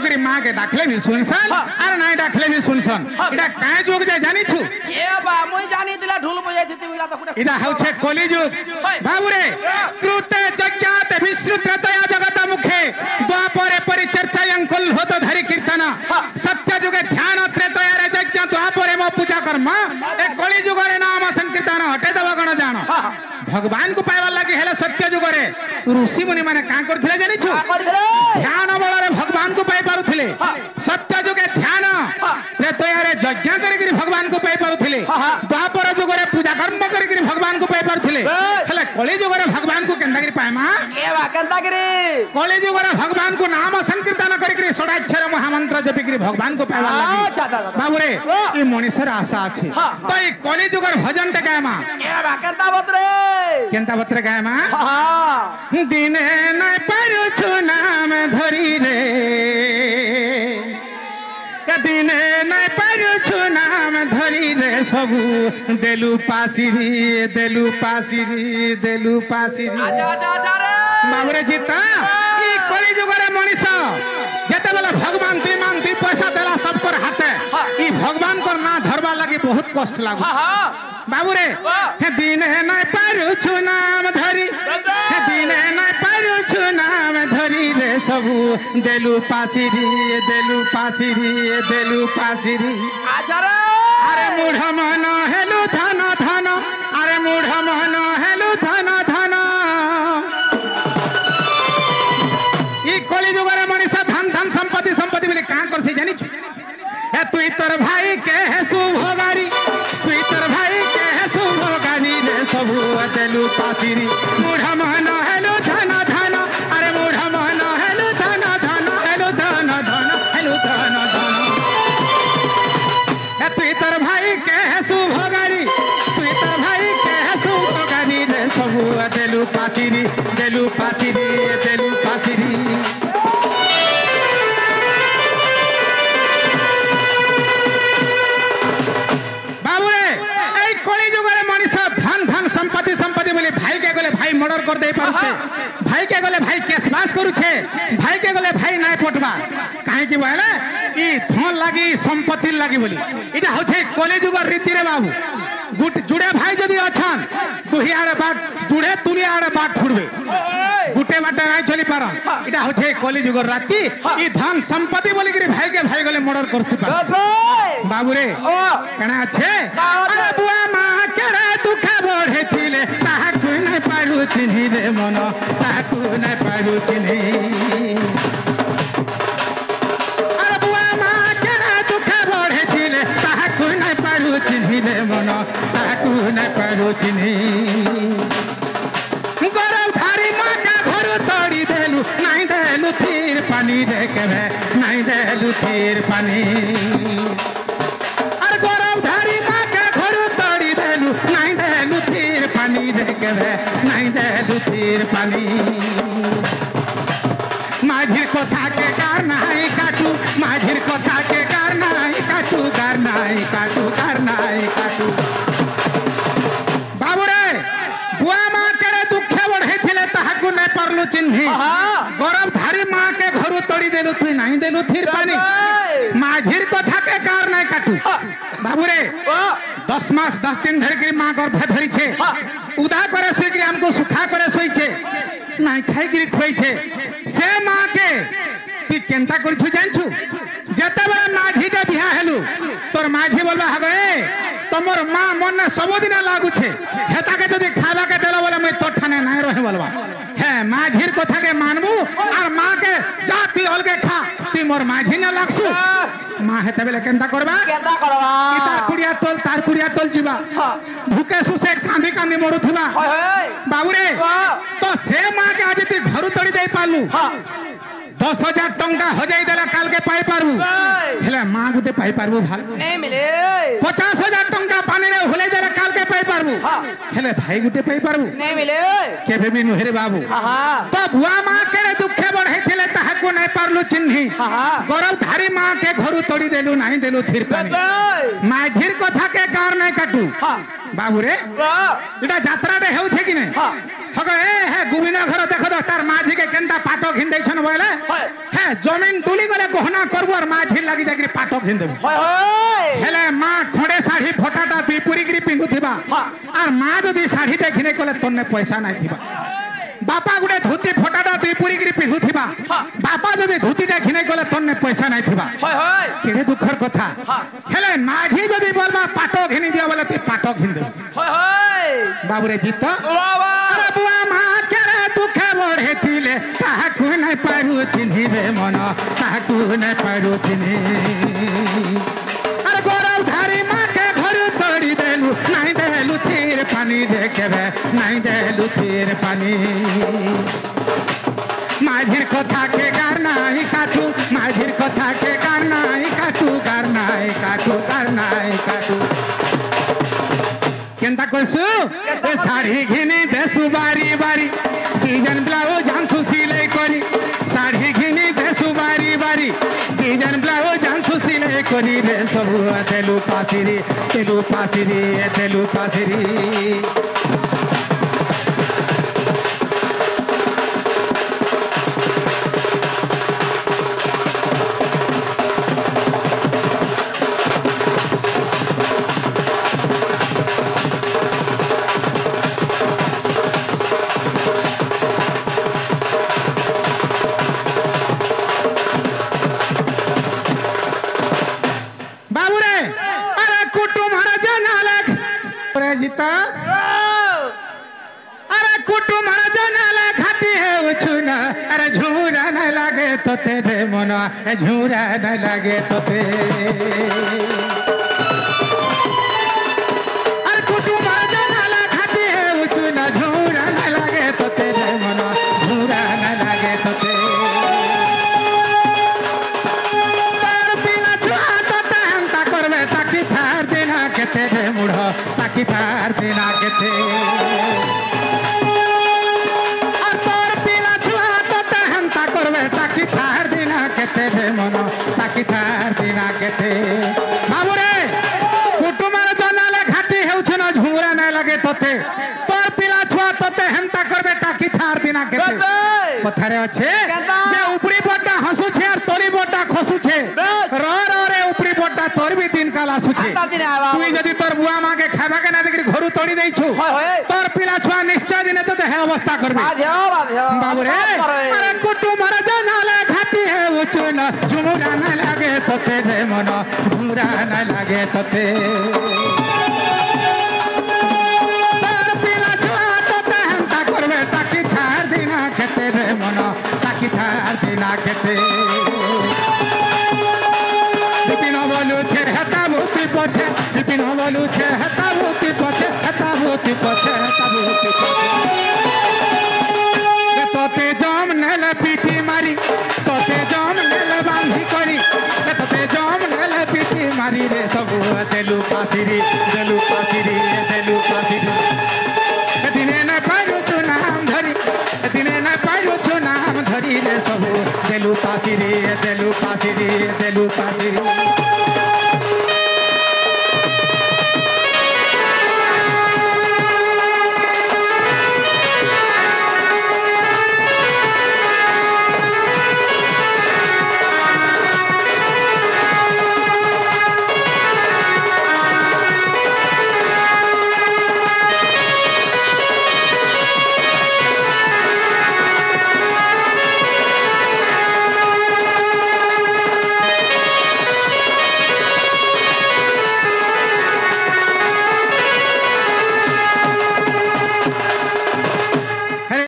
करी मां के डाकले भी सुनसन अरे नहीं डाकले भी सुनसन इटा काहे जोग जे जानी छु ए बा मुई जानी दिला ढोल बजाय थी बिला तो इटा हउछे कली जुग बाबू रे कृते जज्ञात विष्णु त्रतया जगत मुखे द्वापरे परिचर्चा अंकुल होत धरि कीर्तन सत्य जुगे ध्यान त्रेतया रे यज्ञ द्वापरे मो पूजा कर्म ए कली जुग रे नाम संकीर्तन हटे दब गण जान भगवान को पाइबा लागि हेले सत्य जुग रे ऋषि मुनि माने का करथिले जानि छु ध्यान बल रे भगवान को पाइ पारुथिले सत्य जुगे ध्यान त्रेतया रे यज्ञ करि करि भगवान को पाइ पारुथिले द्वापर जुग रे पूजा कर्म करि करि भगवान को पाइ पारुथिले हेले कली जुग रे भगवान को केंदा करि पाइमा ए बा केंदा करि कली जुग रे भगवान को नाम संकीर्तन करि करि षडाक्षर महामंत्र जपि करि भगवान को पाइबा लागि बाबू रे ई मनुष्यर आशा अछि तो ई कली जुग रे भजन टे गायमा ए बा केंदा बतरे केंता बतरे गायमा दिने नै पारु छु नाम धरि रे दिने नै पारु छु नाम धरि रे सबु देलु पासिरी देलु पासिरी देलु पासिरी आजा आजा आजा रे बाबू रे जीता ई कली जुग रे मनुष्य जेते बेला भगवान मान दी पैसा देला सब कर हाथे ई भगवान को ना धरबा लागि बहुत कष्ट लागु बाबू रे हे दिने नै पारु छु नाम धरि हे दिने नै पारु छु नाम धरि रे सबु देलु पासिरी देलु पासिरी देलु पासिरी आजा रे अरे मूढ़ मन हेलु धन धन अरे मूढ़ मन हेलु धन धन ई कली जुग रे मनुष्य धन धन संपत्ति संपत्ति बोले का करसे जानि छु ए तुई तोर भाई के है सुभोगारी तुई तोर भाई के है सुभोगारी रे सबु देलु पासिरी मूढ़ मन हेलु धन धन अरे मूढ़ मन हेलु धन धन हेलु धन धन हेलु धन धन ए तुई तोर भाई के है सुभोगारी तुई तोर भाई के है सुभोगारी रे सबु देलु पासिरी देलु पासिरी देलु पासिरी संपत्ति संपत्ति बोले भाई के गले भाई मर्डर कर दे पारुछे भाई के गले भाई केसबास करूछे भाई के गले भाई नाय पटवा काहे कि बोले ई धन लागी संपत्ति लागी बोली इटा होछे कली जुग रीति रे बाबू गुट जुड़े भाई जदी अछन दुही आड़े बाट जुड़े तुली आड़े बाट छुड़बे गुटे बाटे नाय चली पारा इटा होछे कली जुग राती ई धन संपत्ति बोली कि भाई के भाई गले मर्डर करसी पार बाबू रे कना छे अरे बुआ मां केरे दुख बढ़े थिले ताहाकु नै पारु चिन्हि रे मन ताहाकु नै पारु चिन्हि अरे बुआ मां केरे दुख बढ़े थिले ताहाकु नै पारु चिन्हि रे मन ताहाकु नै पारु चिन्हि गरम धारी मां का घर तोड़ी देलु नाइ देलु थीर पानी रे केबे नाइ देलु थीर पानी अरे गरम धारी मां का घर तोड़ी देलु नाइ देलु थीर पानी रे केबे नाइ देलु थीर पानी माझिर कोठा के कार नाइ काटू माझिर कोठा के कार नाइ काटू कार नाइ काटू कार नाइ काटू बाबू रे बुआ मां केरे दुखे बढ़े थिले ताहाकु नै परलु चिन्हि गरम धारी मां के घरु तोड़ी देलु थी नाही देलु थीर पानी माझिर कोठा के कार नै काटू बाबू रे 10 मास 10 दिन धरि के मां गर्भ धरि छे उदा करे सोई के हमको सुखा करे सोई छे नाही खाई गिरी खोई छे से मां के ती केंता कर छु जान छु जते बेला माझी के बिहा हेलु तोर माझी बोलबा हगे तमोर मां मन सब दिन लागु छे हेता के जदी खाबा के देला बोले मैं तो ठाने नाही रहे बोलबा हे माझीर कथा के मानबू और मां के जाति अलगे खा ती मोर माझी न लागसु मां हेते बेले केंता करबा तार कुड़िया तोल जीवा भूखे सुसे कांदी कांदी मरुथुबा बाबू रे तो से मां के आज ती घर तोड़ी दे पालू 10,000 टंका हो जाई देला काल के पाई पारबू हेले मां गुटे पाई पारबू भाल नहीं मिले 50,000 टंका पानी रे होले देला काल के पाई पारबू हेले भाई गुटे पाई पारबू नहीं मिले केबे भी नुहेरे बाबू तो बुआ मां के दुखे बढ़े थिले ताहाको नै पारलु चिन्हि गरम धारी मां के घरु तोड़ी देलु नाही देलु थीर पानी माझीर कथा के कार नै काटू बाबू रे इटा यात्रा रे हेउ छे कि नै হগো এ হে গোবিন্দ ঘর দেখো তো তার মাঝি কে কেনটা পাটো ঘিন দেইছন বলে হয় হ্যাঁ জমিন তুলি গলে গহনা করবো আর মাঝি লাগি যাকরি পাটো ঘিন দেব হয় হয় হেলে মা খড়ে শাড়ি ফটাটা তুই পুরিগিরি পিন্ধুথিবা হ্যাঁ। আর মা যদি শাড়িটা ঘিনে কলে তন্নে পয়সা নাই থিবা বাপা গুড়ে ধুতি ফটাটা তুই পুরিগিরি পিন্ধুথিবা হ্যাঁ। বাপা যদি ধুতিটা ঘিনে কলে তন্নে পয়সা নাই থিবা হয় হয় কেড়ে দুঃখের কথা হ্যাঁ। হেলে মাঝি যদি বলবা পাটো ঘিনি দিও বলে তুই পাটো ঘিন দেব হয় হয় বাবুরে জিত বাবা আরে বুয়া মা কেড়ে দুঃখে বড়েছিলে কাহাকু নাই পারু চিহ্নিবে মন কাহাকু নাই পারু চিহ্নি আরে গরম ধারি মাকে ঘর তড়ি দেলু নাই দেলু তীর পানি দেখবে নাই দেলু তীর পানি মাঝির কথাকে গার নাই কাটু মাঝির কথাকে গার নাই কাটু গার নাই কাটু গার নাই কাটু কেনটা করছু এ শাড়ি ঘিনি দেসু বাড়ি বাড়ি ডিজাইন ব্লাউজ আনছু সিলাই করি শাড়ি ঘিনি দেসু বাড়ি বাড়ি ডিজাইন ব্লাউজ আনছু সিলাই করি রে সবু তেলু পাসিরি তেলু পাসিরি তেলু পাসিরি বাবুরে আরে কুটুম হারা জানালে রে জিতা अरे कुटुम जनाला खाती है उछुना अरे झूरा न लगे तोते रे मना झूरा न लगे तोते अरे कुटुम जनाला खाती है उछुना झूरा न लगे तोते रे मना झूरा न लगे तोते तार बिना छुआ तोते हम ता करबे ताकि थार दिना केते रे मुढ़ो ताकि थार दिना केते ताकि थार दिना केते रे मनो ताकि थार दिना केते बाबुरे कुटुमार जनाले घाटी हेउछ न झुमरा न लगे तोते तोर पिला छुआ तोते हेंता करबे ताकि थार दिना केते पथारे আছে যে উপরি বড়টা হসুছে আর তলি বড়টা খসুছে র র রে উপরি বড়টা তোর বি দিন কাল আসুছে তুই যদি তোর বুয়া মাকে খাবাকে না দেখি ঘরু তড়ি দেইছু তোর পিলা ছুয়া নিশ্চয় দিনে তো দেহে অবস্থা করবে বাবুরে আরে কুটুমার জনালে ঘাটি হে উচুন ঝুমুরা না লাগে তোতে রে মন ঝুমুরা না লাগে তোতে তোর পিলা ছুয়া তোতে হেন্তা করবে তাকি থার দিনা খেতে রে মন তাকি থার দিনা খেতে বিপিন বলুছে হেতা ভূতি পছে বিপিন বলুছে হেতা ভূতি পছে হেতা ভূতি পছে হেতা ভূতি পছে তোতে জম নেলে পিঠি মারি তোতে জম নেলে বাঁধি করি তোতে জম নেলে পিঠি মারি রে সবু দেলু পাসিরি দেলু পাসিরি দেলু পাসিরি দিনে না পাইলু নাম ধরি দিনে না পাইলু নাম ধরি রে সবু দেলু পাসিরি দেলু পাসিরি